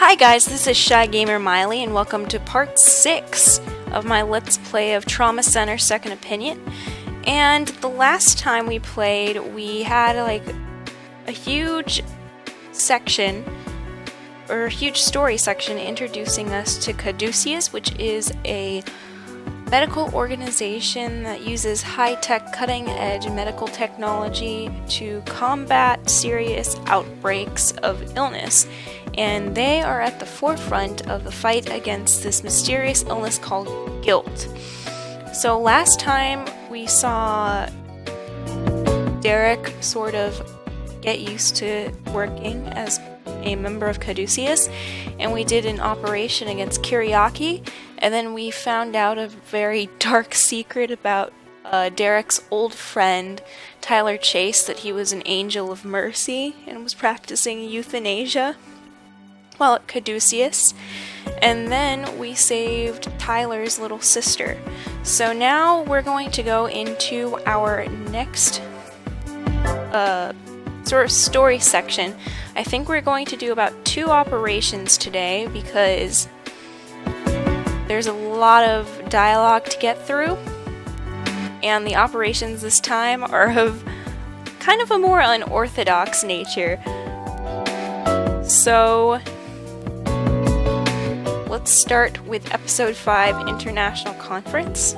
Hi guys, this is Shy Gamer Miley and welcome to part 6 of my Let's Play of Trauma Center Second Opinion. And the last time we played, we had like a huge section, or a huge story section introducing us to Caduceus, which is a medical organization that uses high-tech, cutting-edge medical technology to combat serious outbreaks of illness. And they are at the forefront of the fight against this mysterious illness called guilt. So last time we saw Derek sort of get used to working as a member of Caduceus, and we did an operation against Kyriaki, and then we found out a very dark secret about Derek's old friend, Tyler Chase, that he was an angel of mercy and was practicing euthanasia while at Caduceus. And then we saved Tyler's little sister. So now we're going to go into our next sort of story section. I think we're going to do about 2 operations today because there's a lot of dialogue to get through, and the operations this time are of kind of a more unorthodox nature. So let's start with Episode 5, International Conference.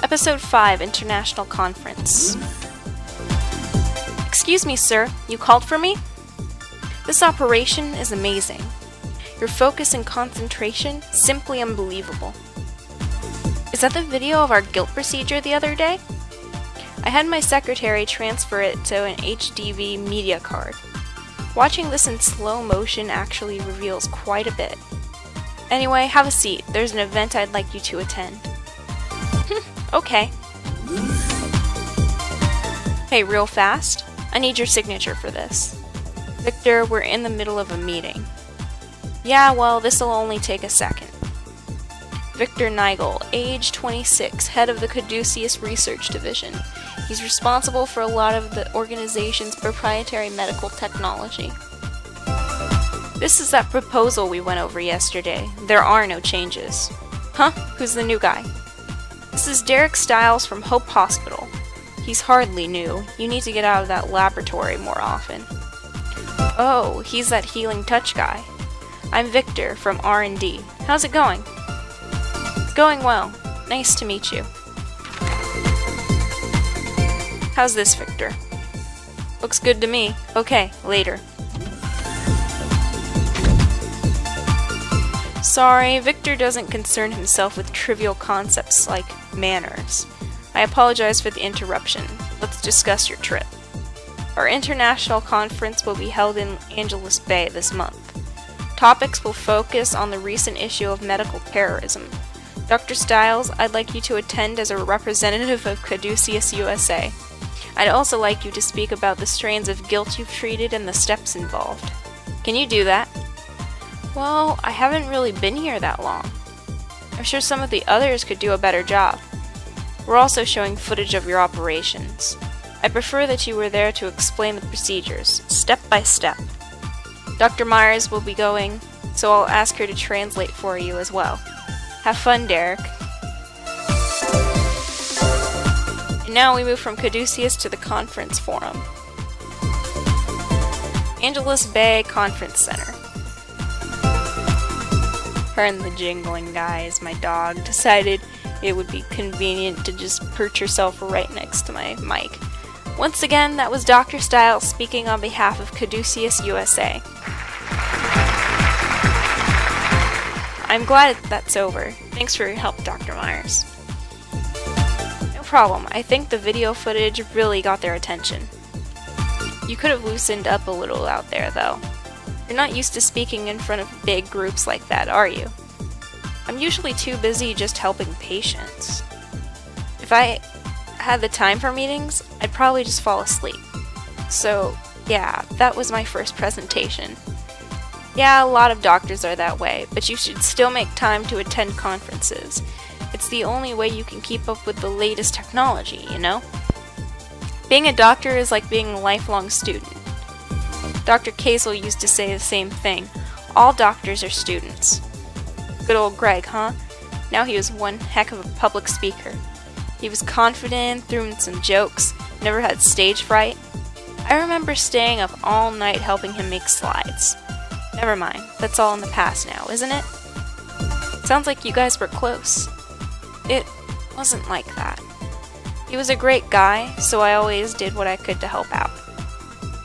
Episode 5, International Conference. Excuse me, sir. You called for me? This operation is amazing. Your focus and concentration, simply unbelievable. Is that the video of our guilt procedure the other day? I had my secretary transfer it to an HDV media card. Watching this in slow motion actually reveals quite a bit. Anyway, have a seat. There's an event I'd like you to attend. Okay. Hey, real fast. I need your signature for this. Victor, we're in the middle of a meeting. Yeah, well, this'll only take a second. Victor Nigel, age 26, head of the Caduceus Research Division. He's responsible for a lot of the organization's proprietary medical technology. This is that proposal we went over yesterday. There are no changes. Huh? Who's the new guy? This is Derek Stiles from Hope Hospital. He's hardly new. You need to get out of that laboratory more often. Oh, he's that healing touch guy. I'm Victor from R&D. How's it going? It's going well. Nice to meet you. How's this, Victor? Looks good to me. Okay, later. Sorry, Victor doesn't concern himself with trivial concepts like manners. I apologize for the interruption. Let's discuss your trip. Our international conference will be held in Angeles Bay this month. Topics will focus on the recent issue of medical terrorism. Dr. Stiles, I'd like you to attend as a representative of Caduceus USA. I'd also like you to speak about the strains of guilt you've treated and the steps involved. Can you do that? Well, I haven't really been here that long. I'm sure some of the others could do a better job. We're also showing footage of your operations. I prefer that you were there to explain the procedures, step by step. Dr. Myers will be going, so I'll ask her to translate for you as well. Have fun, Derek. And now we move from Caduceus to the conference forum. Angeles Bay Conference Center. Pardon the jingling, guys. My dog decided it would be convenient to just perch herself right next to my mic. Once again, that was Dr. Stiles speaking on behalf of Caduceus USA. I'm glad that's over. Thanks for your help, Dr. Myers. No problem. I think the video footage really got their attention. You could have loosened up a little out there, though. You're not used to speaking in front of big groups like that, are you? I'm usually too busy just helping patients. If I had the time for meetings, I'd probably just fall asleep. So, yeah, that was my first presentation. Yeah, a lot of doctors are that way, but you should still make time to attend conferences. It's the only way you can keep up with the latest technology, you know? Being a doctor is like being a lifelong student. Dr. Kazel used to say the same thing. All doctors are students. Good old Greg, huh? Now he was one heck of a public speaker. He was confident, threw in some jokes, never had stage fright. I remember staying up all night helping him make slides. Never mind, that's all in the past now, isn't it? Sounds like you guys were close. It wasn't like that. He was a great guy, so I always did what I could to help out.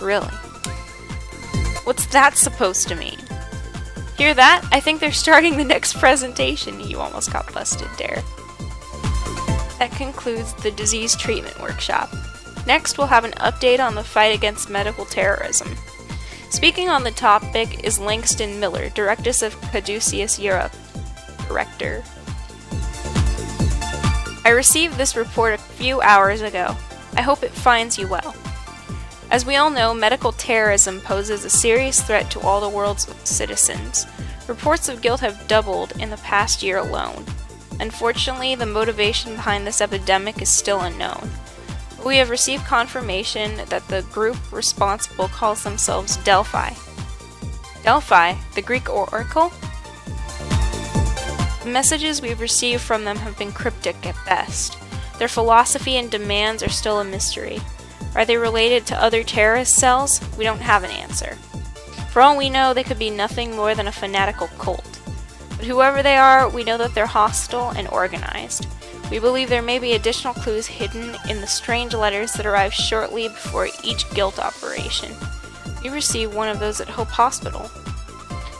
Really? What's that supposed to mean? Hear that? I think they're starting the next presentation. You almost got busted there. That concludes the disease treatment workshop. Next, we'll have an update on the fight against medical terrorism. Speaking on the topic is Langston Miller, Directus of Caduceus Europe. Director. I received this report a few hours ago. I hope it finds you well. As we all know, medical terrorism poses a serious threat to all the world's citizens. Reports of guilt have doubled in the past year alone. Unfortunately, the motivation behind this epidemic is still unknown. We have received confirmation that the group responsible calls themselves Delphi. Delphi, the Greek oracle? The messages we've received from them have been cryptic at best. Their philosophy and demands are still a mystery. Are they related to other terrorist cells? We don't have an answer. For all we know, they could be nothing more than a fanatical cult. But whoever they are, we know that they're hostile and organized. We believe there may be additional clues hidden in the strange letters that arrive shortly before each guilt operation. We received one of those at Hope Hospital.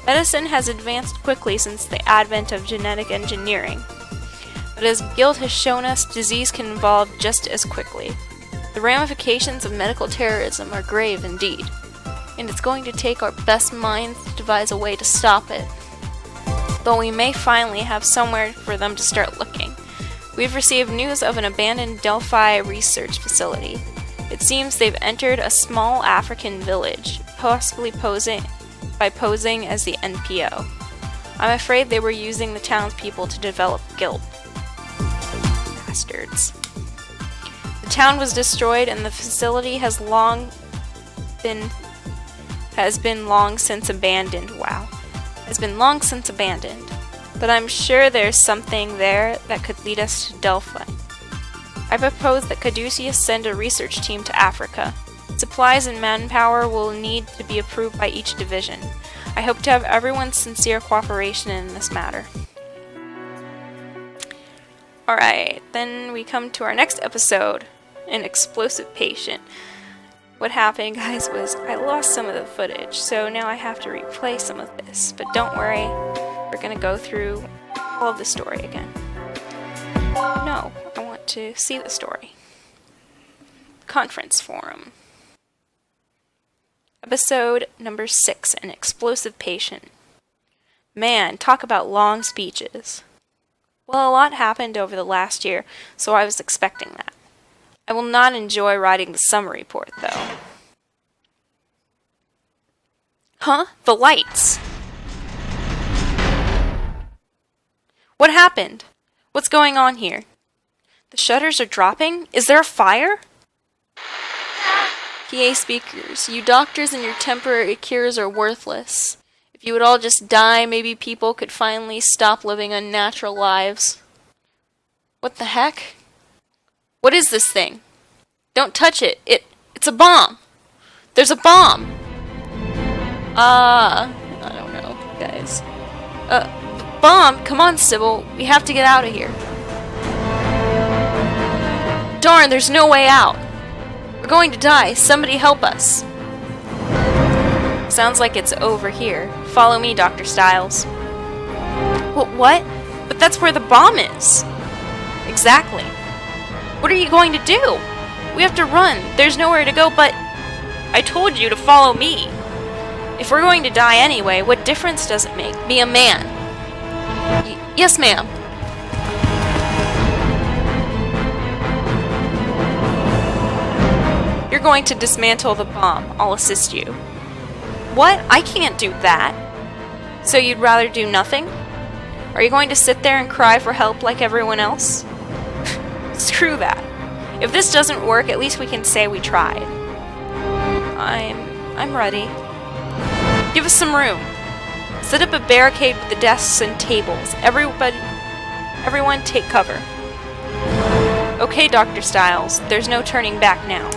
Medicine has advanced quickly since the advent of genetic engineering. But as guilt has shown us, disease can evolve just as quickly. The ramifications of medical terrorism are grave indeed, and it's going to take our best minds to devise a way to stop it. Though we may finally have somewhere for them to start looking. We've received news of an abandoned Delphi research facility. It seems they've entered a small African village, possibly posing as the NPO. I'm afraid they were using the townspeople to develop guilt. Bastards. The town was destroyed and the facility has been long since abandoned. Wow. Has been long since abandoned. But I'm sure there's something there that could lead us to Delphi. I propose that Caduceus send a research team to Africa. Supplies and manpower will need to be approved by each division. I hope to have everyone's sincere cooperation in this matter. Alright, then we come to our next episode, an explosive patient. What happened, guys, was I lost some of the footage, so now I have to replay some of this. But don't worry, we're going to go through all of the story again. No, I want to see the story. Conference forum. Episode number 6, an explosive patient. Man, talk about long speeches. Well, a lot happened over the last year, so I was expecting that. I will not enjoy writing the summary report, though. Huh? The lights! What happened? What's going on here? The shutters are dropping? Is there a fire? PA speakers, you doctors and your temporary cures are worthless. If you would all just die, maybe people could finally stop living unnatural lives. What the heck? What is this thing? Don't touch it. It's a bomb. There's a bomb. I don't know, guys. Bomb? Come on, Sybil. We have to get out of here. Darn, there's no way out. We're going to die. Somebody help us. Sounds like it's over here. Follow me, Dr. Stiles. What? But that's where the bomb is. Exactly. What are you going to do? We have to run. There's nowhere to go but... I told you to follow me. If we're going to die anyway, what difference does it make? Be a man. Yes, ma'am. You're going to dismantle the bomb. I'll assist you. What? I can't do that. So you'd rather do nothing? Are you going to sit there and cry for help like everyone else? Screw that. If this doesn't work, at least we can say we tried. I'm ready. Give us some room. Set up a barricade with the desks and tables. Everyone take cover. Okay, Dr. Styles, there's no turning back now.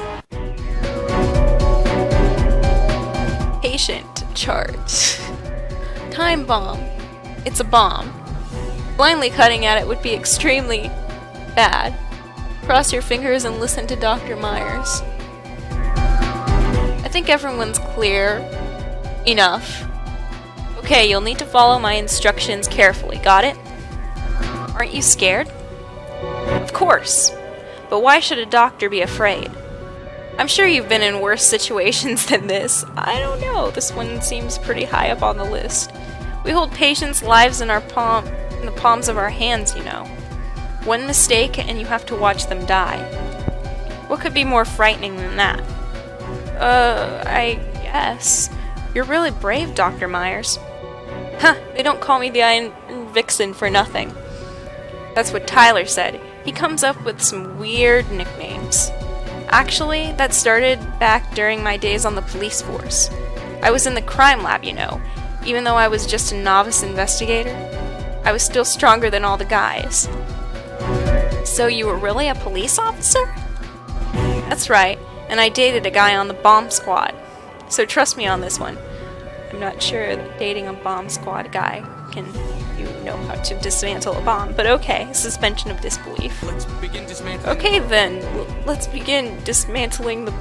Patient charge. Time bomb. It's a bomb. Blindly cutting at it would be extremely bad. Cross your fingers and listen to Dr. Myers. I think everyone's clear enough. Okay, you'll need to follow my instructions carefully, got it? Aren't you scared? Of course. But why should a doctor be afraid? I'm sure you've been in worse situations than this. I don't know, this one seems pretty high up on the list. We hold patients' lives in the palms of our hands, you know. One mistake and you have to watch them die. What could be more frightening than that? I guess. You're really brave, Dr. Myers. Huh, they don't call me the Iron Vixen for nothing. That's what Tyler said. He comes up with some weird nicknames. Actually, that started back during my days on the police force. I was in the crime lab, you know. Even though I was just a novice investigator, I was still stronger than all the guys. So you were really a police officer? That's right. And I dated a guy on the bomb squad. So trust me on this one. I'm not sure that dating a bomb squad guy can know how to dismantle a bomb, but okay, suspension of disbelief. Let's begin dismantling. Okay then, let's begin dismantling the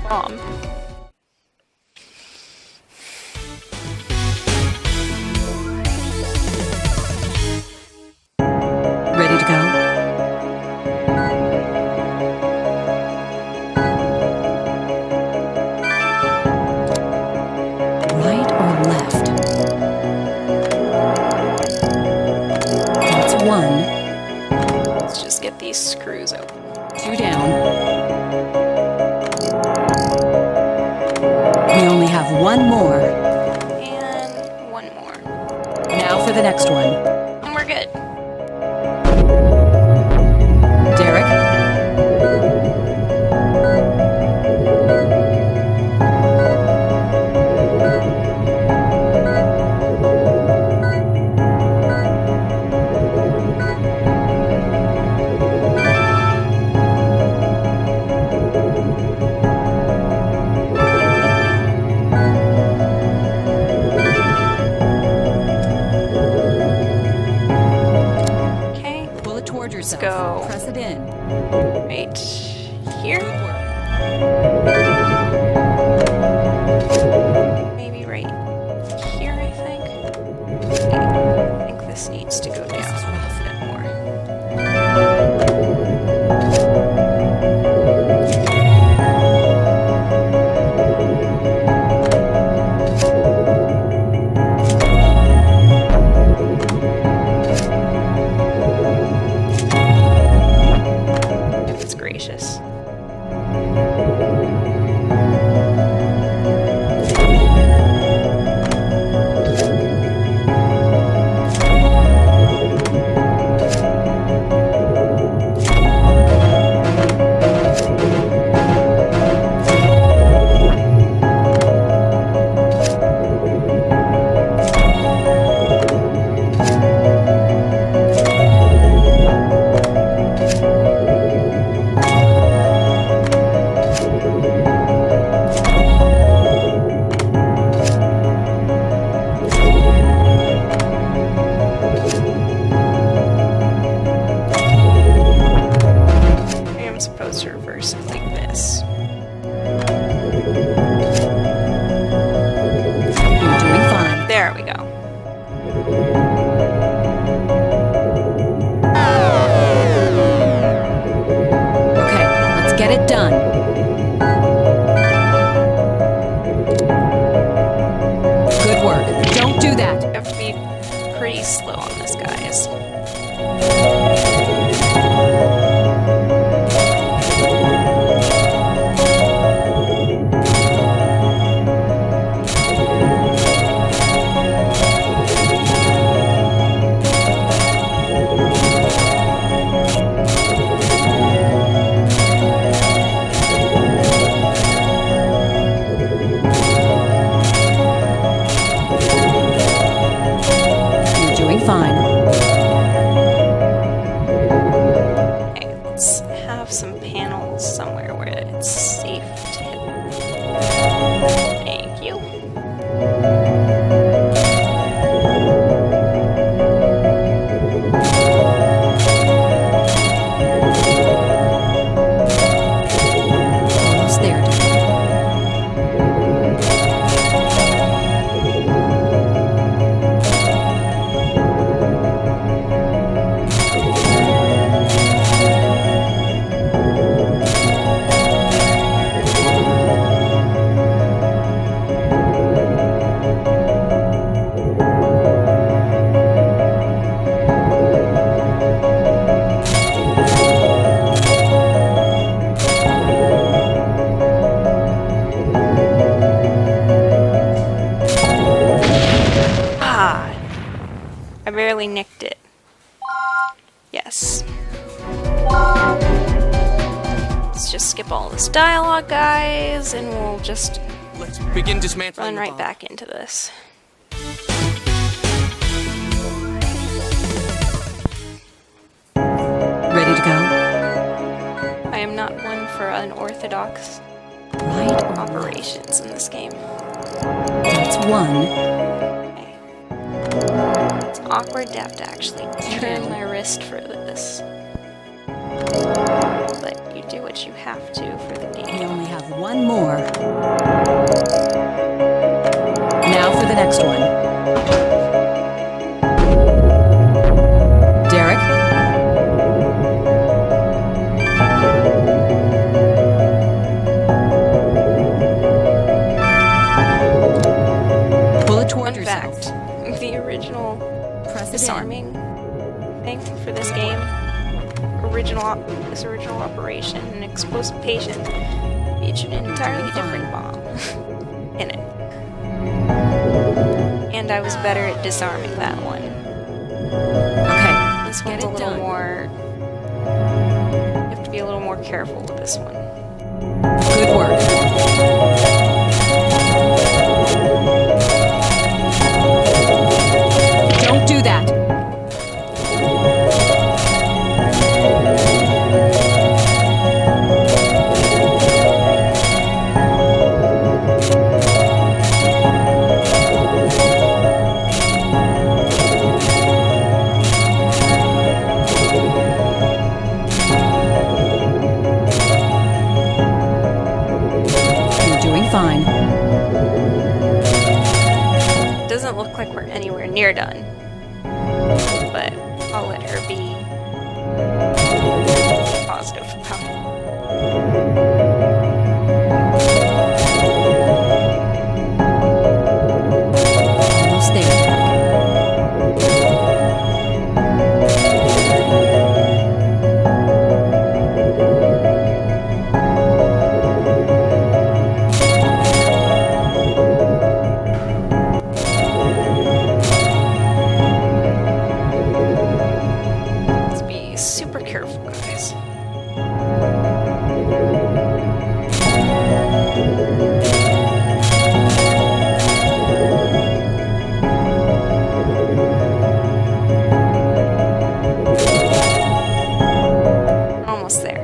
bomb. Ready to go? Right or left? That's one. Let's just get these screws open. Two down. We only have one more. And one more. Now for the next one. And we're good. Derek? Okay, Pull it toward yourself. go. Press it in. Right here. Good work. Maybe right here, I think. I think this needs to go down a bit more. If it's gracious. Maybe I'm supposed to reverse it like this. You're doing fine. There we go. Okay, let's get it done. Good work. Don't do that. I have to be pretty slow on this, guys. somewhere where it's safe to hit. Thank you. Almost there. I barely nicked it. Yes. Let's just skip all this dialogue, guys, and we'll just Let's begin dismantling run the right bomb. back into this. Ready to go? I am not one for unorthodox Right or left? operations in this game. That's one. Okay. It's awkward to have to actually turn my wrist for this. But you do what you have to for the We game. only have one more. Now for the next one. Derek? Pull it toward Fun yourself. fact, the original Press it in. disarming thing for this game, this original operation, an explosive patient, featured an entirely different bomb in it. And I was better at disarming that one. Okay, This get one's a it little done. more... You have to be a little more careful with this one. Good work. Don't do that. You're doing fine. Doesn't look like we're anywhere near done. But I'll let her be positive about it. Almost there. Let's be super careful, guys. Almost there.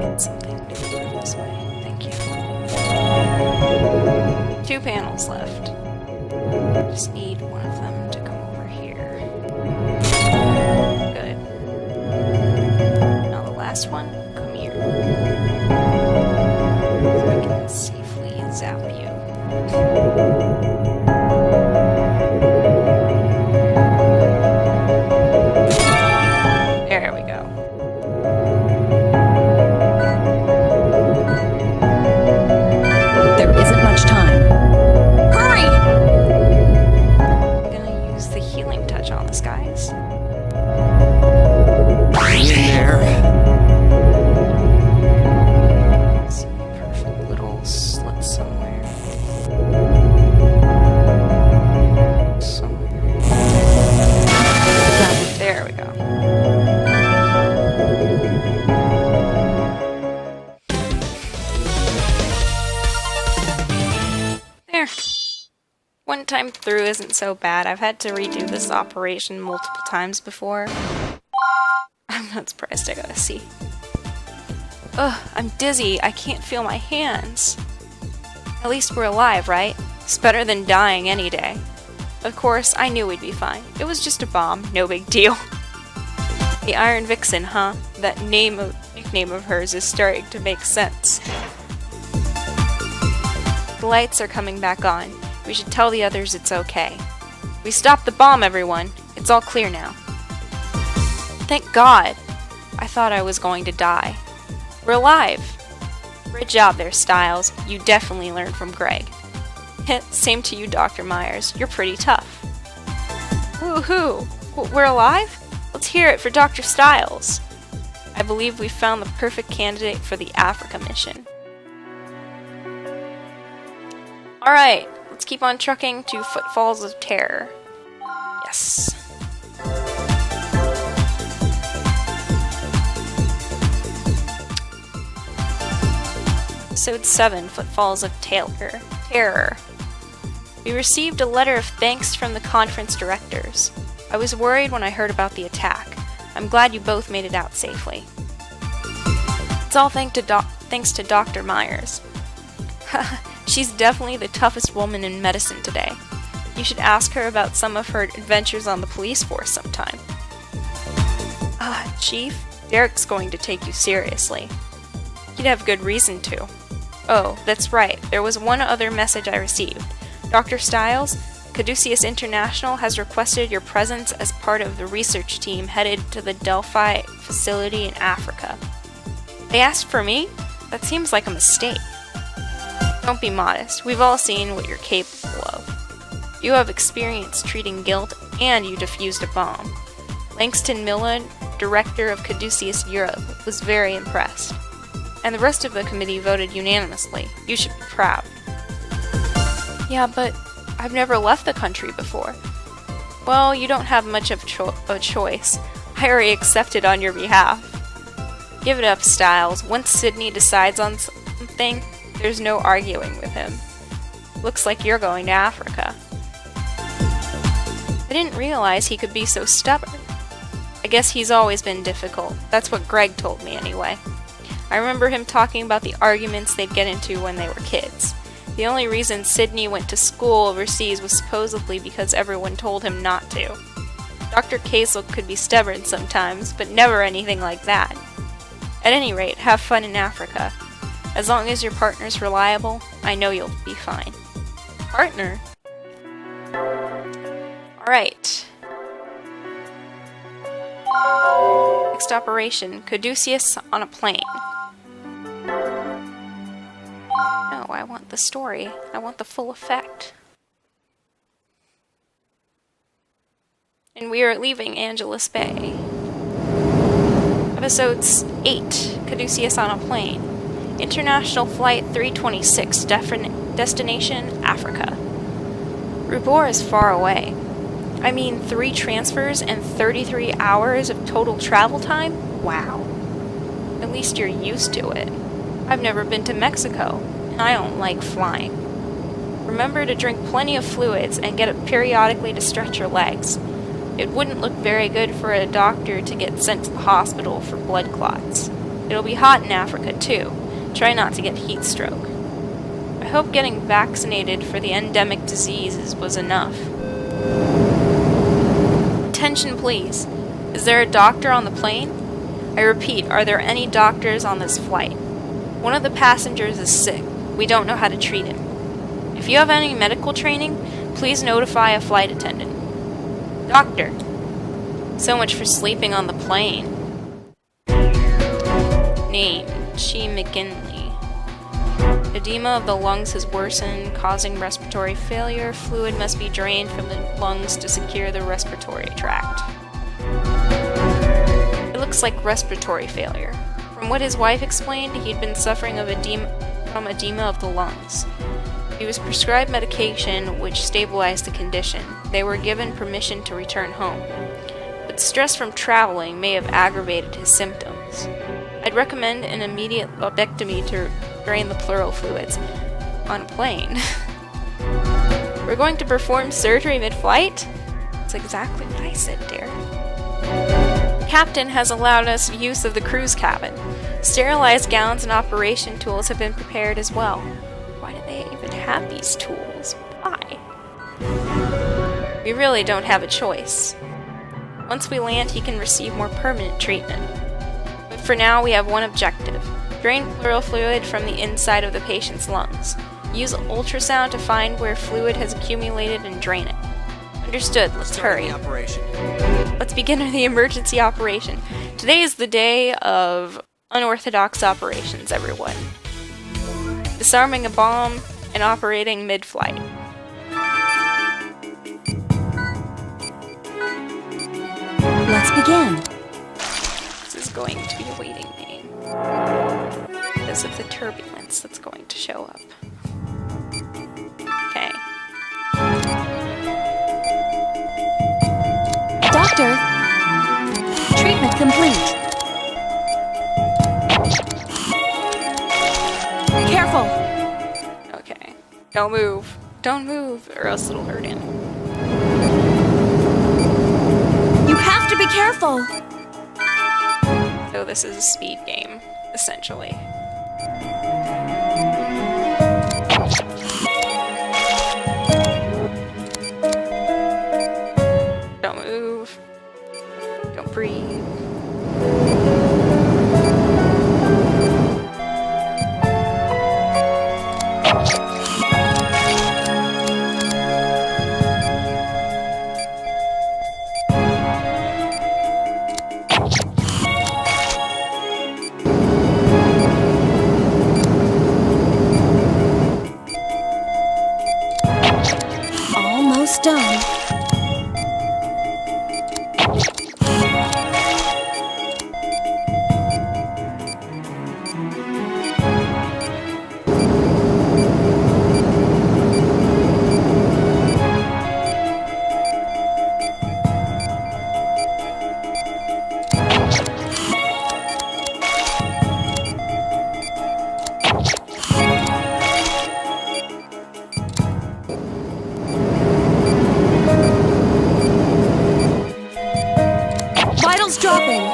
Get something to do this way. Thank you. 2 panels left. Just need one of them to come over here. Good. Now the last one, come here. So I can safely zap you. There we go. There isn't much time. Hurry! I'm gonna use the healing touch on this, guys. In there. See a perfect little slit somewhere. Somewhere. There we go. There. One time through isn't so bad. I've had to redo this operation multiple times before. I'm not surprised I got a C. Ugh, I'm dizzy. I can't feel my hands. At least we're alive, right? It's better than dying any day. Of course, I knew we'd be fine. It was just a bomb, no big deal. The Iron Vixen, huh? That nickname of hers is starting to make sense. The lights are coming back on. We should tell the others it's okay. We stopped the bomb, everyone. It's all clear now. Thank God. I thought I was going to die. We're alive. Great job there, Styles. You definitely learned from Greg. Same to you, Dr. Myers. You're pretty tough. Woohoo! We're alive? Let's hear it for Dr. Styles. I believe we found the perfect candidate for the Africa mission. Alright, let's keep on trucking to Footfalls of Terror. Yes. Episode 7, Footfalls of Terror. We received a letter of thanks from the conference directors. I was worried when I heard about the attack. I'm glad you both made it out safely. It's all thanks to Dr. Myers. She's definitely the toughest woman in medicine today. You should ask her about some of her adventures on the police force sometime. Chief, Derek's going to take you seriously. He'd have good reason to. Oh, that's right, there was one other message I received. Dr. Styles, Caduceus International has requested your presence as part of the research team headed to the Delphi facility in Africa. They asked for me? That seems like a mistake. Don't be modest. We've all seen what you're capable of. You have experience treating guilt, and you defused a bomb. Langston Millen, director of Caduceus Europe, was very impressed. And the rest of the committee voted unanimously. You should be proud. Yeah, but I've never left the country before. Well, you don't have much of a choice. I already accepted on your behalf. Give it up, Styles. Once Sydney decides on something, there's no arguing with him. Looks like you're going to Africa. I didn't realize he could be so stubborn. I guess he's always been difficult. That's what Greg told me anyway. I remember him talking about the arguments they'd get into when they were kids. The only reason Sydney went to school overseas was supposedly because everyone told him not to. Dr. Kazel could be stubborn sometimes, but never anything like that. At any rate, have fun in Africa. As long as your partner's reliable, I know you'll be fine. Partner? Alright. Next operation, Caduceus on a plane. No, I want the story. I want the full effect. And we are leaving Angeles Bay. Episode 8, Caduceus on a plane. International Flight 326, destination Africa. Rubor is far away. I mean, 3 transfers and 33 hours of total travel time? Wow. At least you're used to it. I've never been to Mexico, and I don't like flying. Remember to drink plenty of fluids and get up periodically to stretch your legs. It wouldn't look very good for a doctor to get sent to the hospital for blood clots. It'll be hot in Africa, too. Try not to get heat stroke. I hope getting vaccinated for the endemic diseases was enough. Attention, please. Is there a doctor on the plane? I repeat, are there any doctors on this flight? One of the passengers is sick. We don't know how to treat him. If you have any medical training, please notify a flight attendant. Doctor. So much for sleeping on the plane. Name, Chi McGinley. Edema of the lungs has worsened, causing respiratory failure. Fluid must be drained from the lungs to secure the respiratory tract. It looks like respiratory failure. From what his wife explained, he'd been suffering from edema of the lungs. He was prescribed medication which stabilized the condition. They were given permission to return home. The but stress from traveling may have aggravated his symptoms. I'd recommend an immediate lobectomy to drain the pleural fluids on a plane. We're going to perform surgery mid-flight? That's exactly what I said, dear. The captain has allowed us use of the crew's cabin. Sterilized gowns and operation tools have been prepared as well. Why do they even have these tools? Why? We really don't have a choice. Once we land, he can receive more permanent treatment. But for now, we have one objective. Drain pleural fluid from the inside of the patient's lungs. Use ultrasound to find where fluid has accumulated and drain it. Understood, let's hurry. Let's begin the emergency operation. Today is the day of unorthodox operations, everyone. Disarming a bomb and operating mid-flight. Let's begin. This is going to be a waiting game because of the turbulence that's going to show up. Okay. Doctor, treatment complete. Careful. Okay. Don't move. Don't move, or else it'll hurt him. You have to be careful. So this is a speed game, essentially. Don't move. Don't breathe. Almost done. Vitals dropping.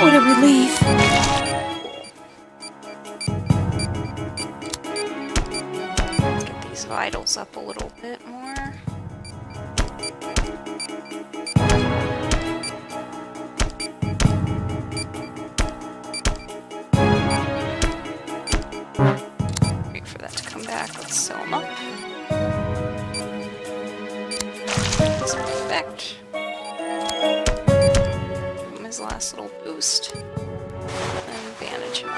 What a relief. Let's get these vitals up a little bit more. Wait for that to come back. Let's sew them up. Some effect. Give him his last little boost. And bandage him up.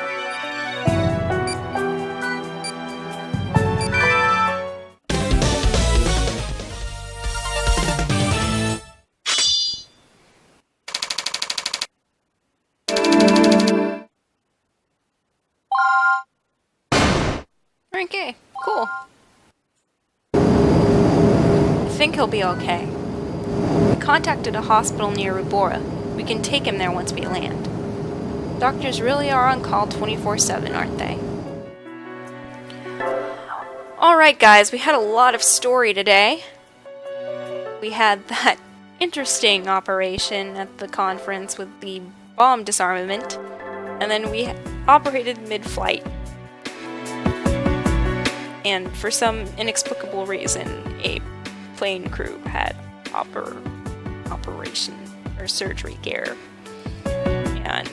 Okay, cool. I think he'll be okay. We contacted a hospital near Rubora. We can take him there once we land. Doctors really are on call 24/7, aren't they? Alright guys, we had a lot of story today. We had that interesting operation at the conference with the bomb disarmament, and then we operated mid-flight. And for some inexplicable reason, a plane crew had operation or surgery gear and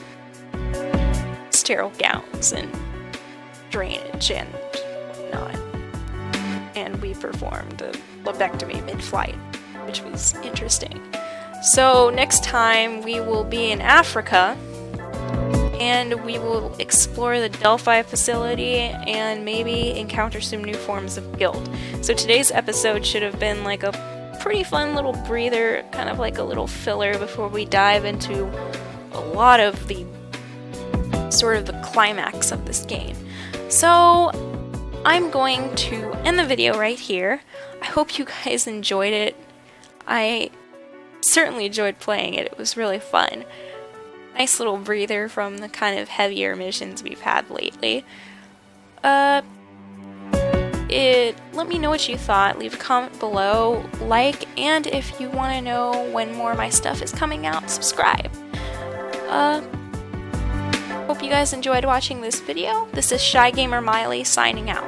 sterile gowns and drainage and whatnot. we performed a lobectomy mid-flight, which was interesting. So next time we will be in Africa, and we will explore the Delphi facility and maybe encounter some new forms of guild. So today's episode should have been like a pretty fun little breather, kind of like a little filler before we dive into a lot of the sort of the climax of this game. So I'm going to end the video right here. I hope you guys enjoyed it. I certainly enjoyed playing it. It was really fun. Nice little breather from the kind of heavier missions we've had lately. Let me know what you thought. Leave a comment below, like, and if you want to know when more of my stuff is coming out, subscribe. Hope you guys enjoyed watching this video. This is Shy Gamer Miley signing out.